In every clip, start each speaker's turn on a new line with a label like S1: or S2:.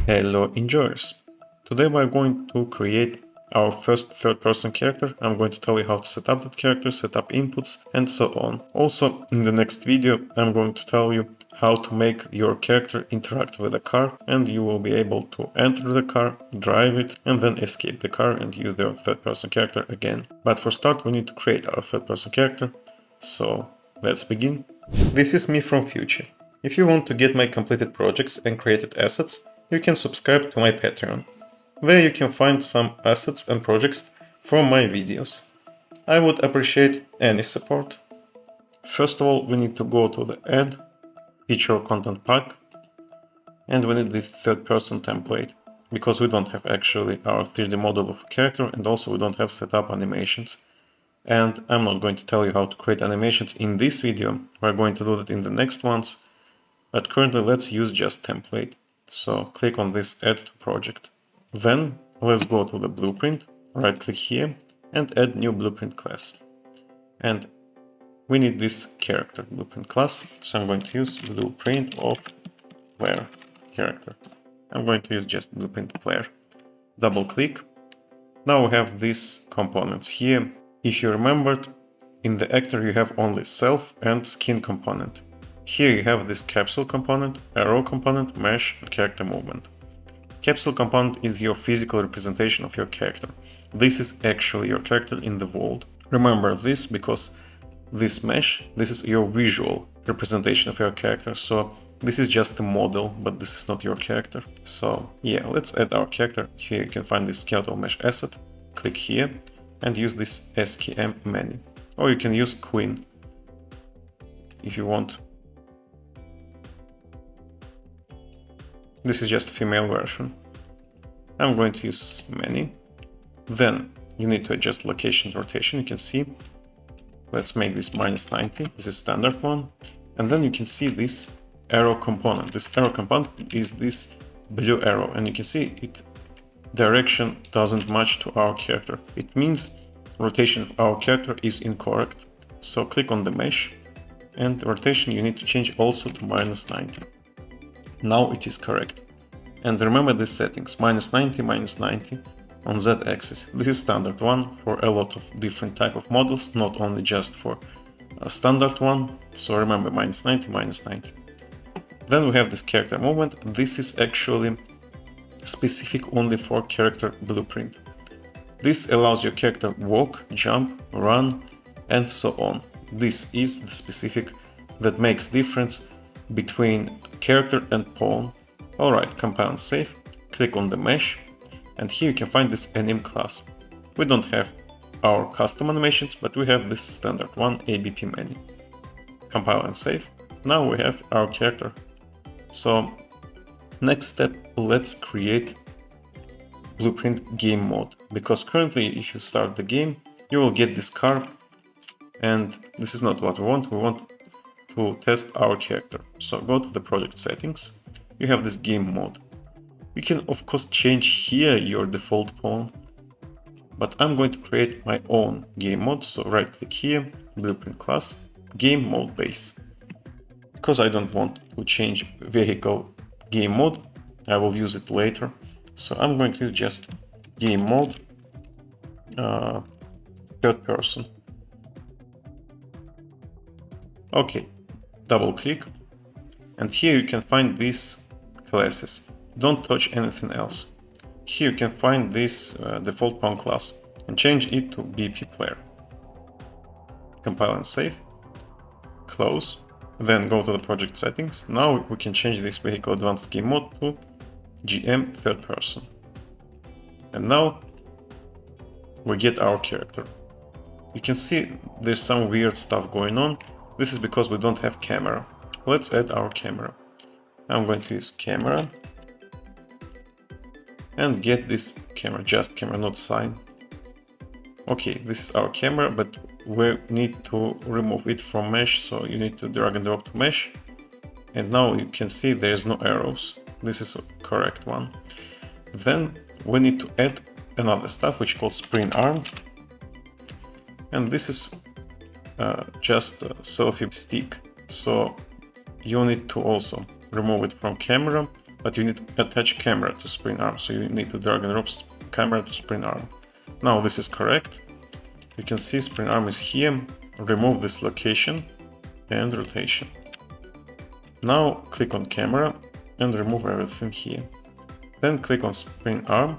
S1: Hello enjoyers! Today we're going to create our first third-person character. I'm going to tell you how to set up that character, set up inputs, and so on. Also, in the next video, I'm going to tell you how to make your character interact with a car, and you will be able to enter the car, drive it, and then escape the car and use your third-person character again. But for start, we need to create our third-person character, so let's begin. This is me from future. If you want to get my completed projects and created assets, you can subscribe to my Patreon. There you can find some assets and projects from my videos. I would appreciate any support. First of all, we need to go to the Add, Feature Content Pack, and we need this third-person template, because we don't have actually our 3D model of a character, and also we don't have set up animations. And I'm not going to tell you how to create animations in this video, we're going to do that in the next ones, but currently let's use just template. So click on this Add to Project. Then let's go to the Blueprint, right click here and add new Blueprint class. And we need this character Blueprint class, so I'm going to use Blueprint of Player character. I'm going to use just Blueprint Player. Double click. Now we have these components here. If you remembered, in the actor you have only self and skin component. Here you have this capsule component, arrow component, mesh, and character movement. Capsule component is your physical representation of your character. This is actually your character in the world. Remember this because this mesh, this is your visual representation of your character. So this is just a model, but this is not your character. So yeah, let's add our character. Here you can find this skeletal mesh asset. Click here and use this SKM many. Or you can use Queen if you want. This is just a female version. I'm going to use many. Then you need to adjust location and rotation. You can see. Let's make this -90. This is standard one. And then you can see this arrow component. This arrow component is this blue arrow. And you can see it direction doesn't match to our character. It means rotation of our character is incorrect. So click on the mesh. And the rotation you need to change also to -90. Now it is correct. And remember these settings, -90, -90 on Z-axis. This is standard one for a lot of different type of models, not only just for a standard one. So remember -90, -90. Then we have this character movement. This is actually specific only for character blueprint. This allows your character walk, jump, run, and so on. This is the specific that makes difference between character and pawn. Alright, compile and save, click on the mesh, and here you can find this anim class. We don't have our custom animations, but we have this standard one, ABP many. Compile and save. Now we have our character. So next step, let's create Blueprint game mode, because currently if you start the game, you will get this car, and this is not what we want. We want to test our character. So go to the project settings. You have this game mode. You can of course change here your default pawn, but I'm going to create my own game mode. So right click here, Blueprint class, game mode base. Because I don't want to change vehicle game mode, I will use it later. So I'm going to use just game mode third person. Okay, double click, and here you can find these classes. Don't touch anything else. Here you can find this default pawn class and change it to BP player. Compile and save. Close. Then go to the project settings. Now we can change this vehicle advanced game mode to GM third person. And now we get our character. You can see there's some weird stuff going on. This is because we don't have camera. Let's add our camera. I'm going to use camera and get this camera, just camera, not sign. Okay, this is our camera, but we need to remove it from mesh, so you need to drag and drop to mesh. And now you can see there's no arrows. This is a correct one. Then we need to add another stuff which is called spring arm. And this is just a selfie stick. So you need to also remove it from camera, but you need to attach camera to spring arm, so you need to drag and drop camera to spring arm. Now this is correct. You can see spring arm is here. Remove this location and rotation. Now click on camera and remove everything here. Then click on spring arm.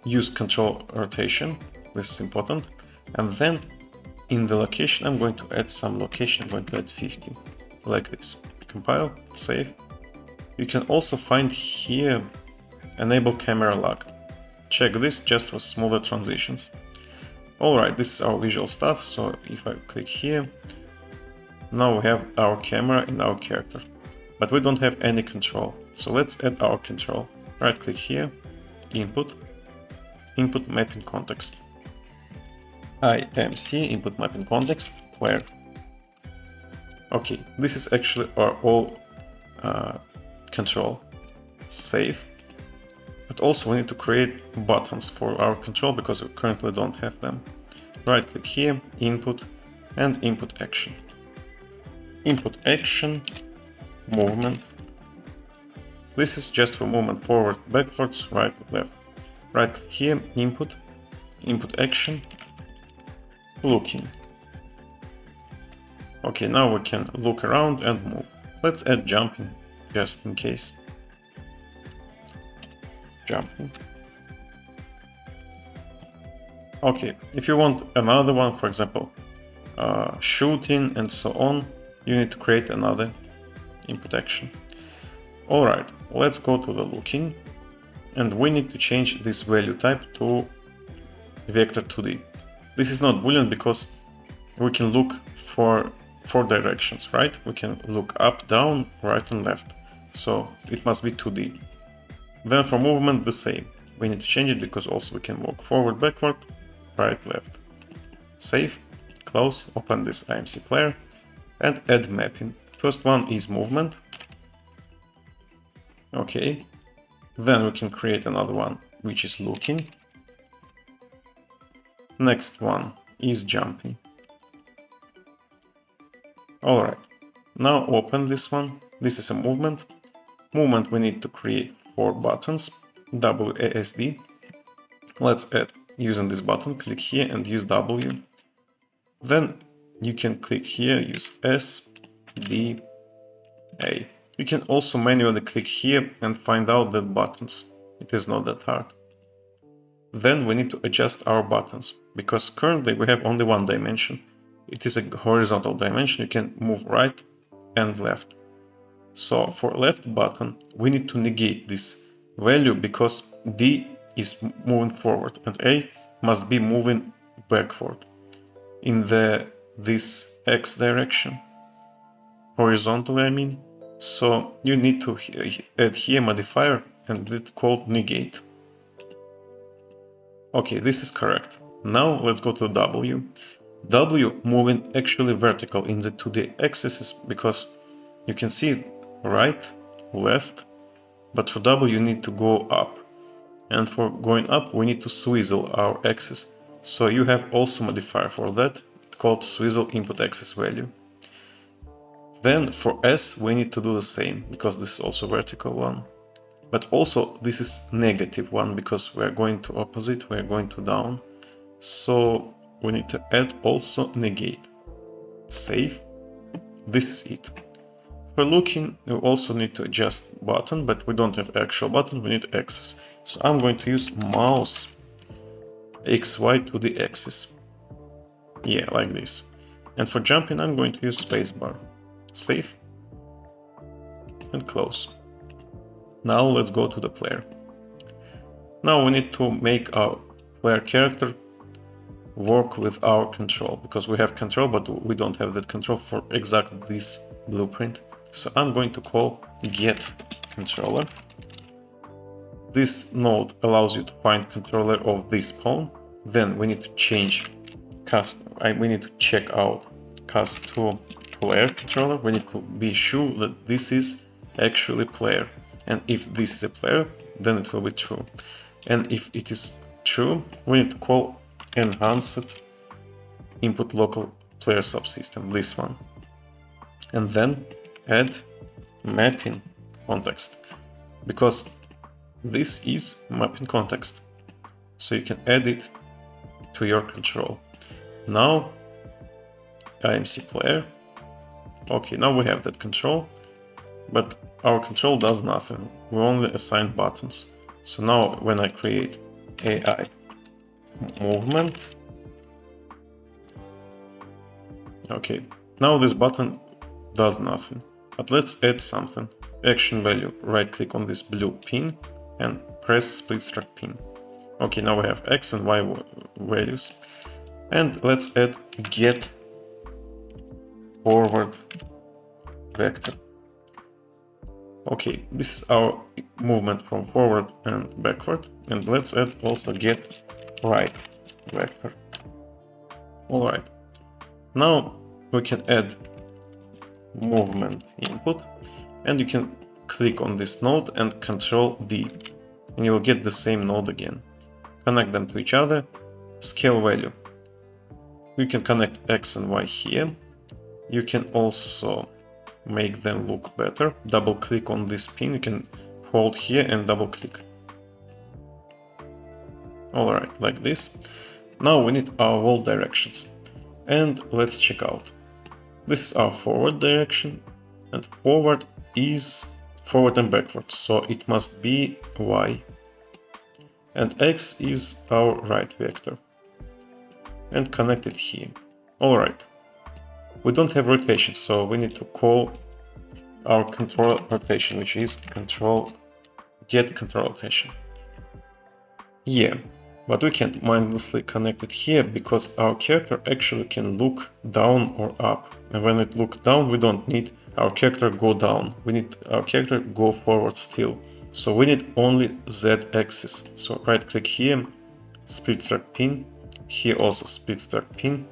S1: Use control rotation. This is important. And then in the location, I'm going to add some location. I'm going to add 50, like this. Compile, save. You can also find here enable camera lock. Check this just for smoother transitions. Alright, this is our visual stuff, so if I click here, now we have our camera in our character, but we don't have any control. So let's add our control. Right click here, input, input mapping context. IMC input mapping context, player. Okay, this is actually our all control. Save. But also we need to create buttons for our control because we currently don't have them. Right click here, input, and input action. Input action, movement. This is just for movement forward, backwards, right, left. Right click here, input, input action, looking. Okay, now we can look around and move. Let's add jumping, just in case. Jumping. Okay, if you want another one, for example, shooting and so on, you need to create another input action. Alright, let's go to the looking, and we need to change this value type to vector 2D. This is not boolean because we can look for 4 directions, right? We can look up, down, right and left, so it must be 2D. Then for movement the same. We need to change it because also we can walk forward, backward, right, left. Save, close, open this IMC player and add mapping. First one is movement. Okay. Then we can create another one which is looking. Next one is jumping. Alright. Now open this one. This is a movement. Movement we need to create 4 buttons, WASD. Let's add using this button, click here and use W. Then you can click here, use S, D, A. You can also manually click here and find out the buttons. It is not that hard. Then we need to adjust our buttons, because currently we have only one dimension. It is a horizontal dimension, you can move right and left. So for left button, we need to negate this value because D is moving forward and A must be moving backward in this X direction, horizontally I mean. So you need to add here modifier and it's called negate. Okay, this is correct. Now let's go to W. W moving actually vertical in the 2D axis because you can see right, left, but for W you need to go up. And for going up we need to swivel our axis. So you have also modifier for that, it's called swivel input axis value. Then for S we need to do the same, because this is also vertical one. But also this is negative one, because we are going to opposite, we are going to down. So we need to add also negate. Save. This is it. For looking, we also need to adjust button, but we don't have actual button, we need axis. So I'm going to use mouse XY to the axis. Yeah, like this. And for jumping, I'm going to use spacebar. Save. And close. Now let's go to the player. Now we need to make our player character work with our control, because we have control, but we don't have that control for exactly this blueprint. So I'm going to call get controller. This node allows you to find controller of this pawn. Then we need to change we need to check out cast to player controller. We need to be sure that this is actually player. And if this is a player, then it will be true. And if it is true, we need to call enhanced input local player subsystem, this one. And then add mapping context, because this is mapping context. So you can add it to your control. Now IMC player. Okay, now we have that control, but our control does nothing. We only assign buttons. So now when I create AI movement, okay, now this button does nothing. But let's add something. Action value, right click on this blue pin and press split struct pin. Okay, now we have X and Y values. And let's add get forward vector. Okay, this is our movement from forward and backward. And let's add also get right vector. Alright, now we can add movement input, and you can click on this node and Control D, and you will get the same node again. Connect them to each other. Scale value. You can connect X and Y here. You can also make them look better. Double click on this pin. You can hold here and double click. Alright, like this. Now we need our wall directions. And let's check out. This is our forward direction, and forward is forward and backward, so it must be Y. And X is our right vector. And connect it here. Alright. We don't have rotation, so we need to call our control rotation, which is get control rotation. Yeah, but we can't mindlessly connect it here because our character actually can look down or up. And when it looks down, we don't need our character go down. We need our character go forward still. So we need only Z axis. So right click here, split struct pin, here also split struct pin,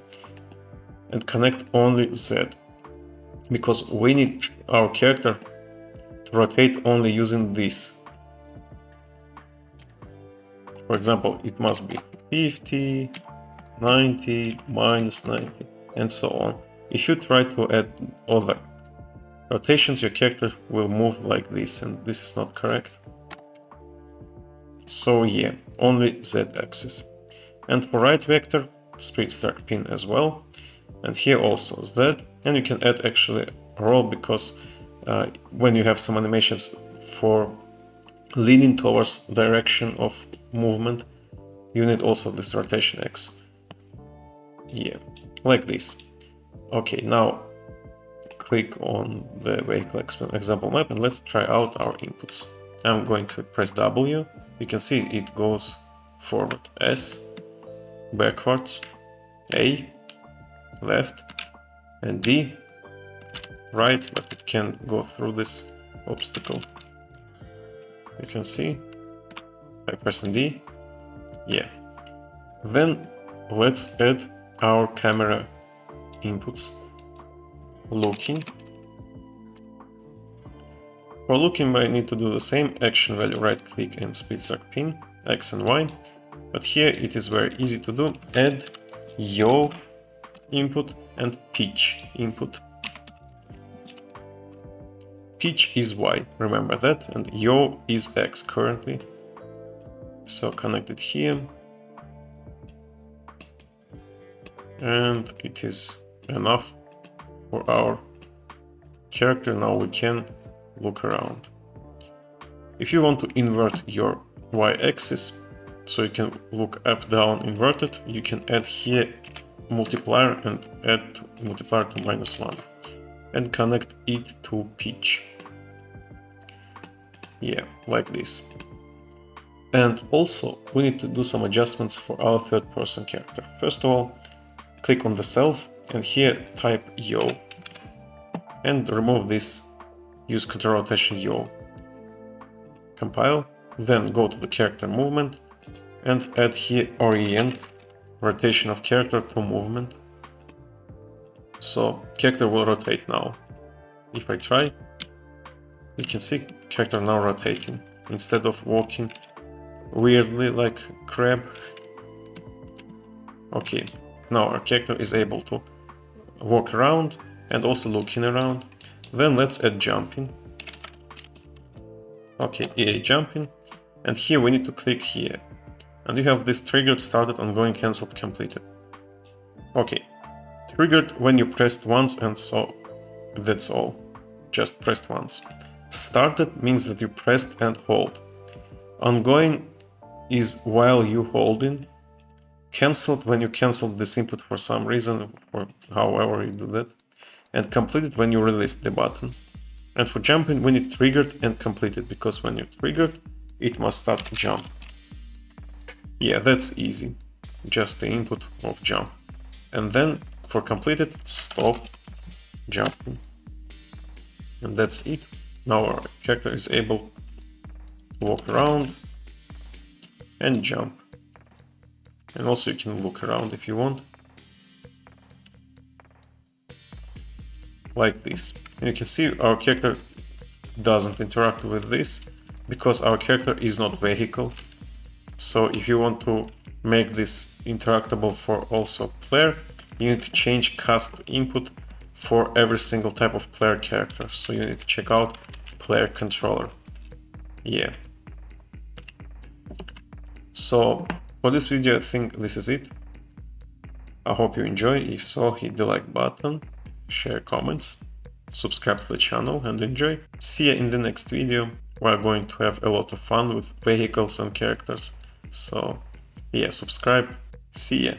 S1: and connect only Z. Because we need our character to rotate only using this. For example, it must be 50, 90, minus 90, and so on. If you try to add other rotations, your character will move like this, and this is not correct. So yeah, only Z-axis. And for right vector, split struct pin as well. And here also Z, and you can add actually a roll, because when you have some animations for leaning towards direction of movement, you need also this rotation X. Yeah, like this. Okay, now click on the vehicle example map and let's try out our inputs. I'm going to press W. You can see it goes forward S, backwards A, left, and D, right, but it can't go through this obstacle. You can see by pressing D. Yeah. Then let's add our camera inputs. Looking. For looking, I need to do the same action value, right click and split struct pin, X and Y. But here it is very easy to do. Add yaw input and pitch input. Pitch is Y, remember that, and yaw is X currently. So connect it here. And it is enough for our character. Now we can look around. If you want to invert your Y-axis, so you can look up, down, inverted, you can add here multiplier and add multiplier to -1 and connect it to pitch. Yeah, like this. And also we need to do some adjustments for our third person character. First of all, click on the self and here type yaw and remove this use control rotation yaw. Compile, then go to the character movement and add here orient rotation of character to movement. So character will rotate now. If I try, you can see character now rotating instead of walking weirdly like crab. Okay, now our character is able to walk around and also looking around. Then let's add jumping. Okay, EA jumping. And here we need to click here. And you have this triggered, started, ongoing, cancelled, completed. Okay, triggered when you pressed once, and so that's all. Just pressed once. Started means that you pressed and hold. Ongoing is while you holding. Cancelled when you cancelled this input for some reason, or however you do that. And completed when you released the button. And for jumping, when it triggered and completed, because when you triggered, it must start to jump. Yeah, that's easy. Just the input of jump. And then for completed, stop jumping. And that's it. Now our character is able to walk around and jump. And also you can look around if you want. Like this. And you can see our character doesn't interact with this because our character is not vehicle. So if you want to make this interactable for also player, you need to change cast input for every single type of player character. So you need to check out player controller. Yeah. So for this video, I think this is it. I hope you enjoy. If so, hit the like button, share comments, subscribe to the channel and enjoy. See ya in the next video. We're going to have a lot of fun with vehicles and characters. So yeah, subscribe. See ya.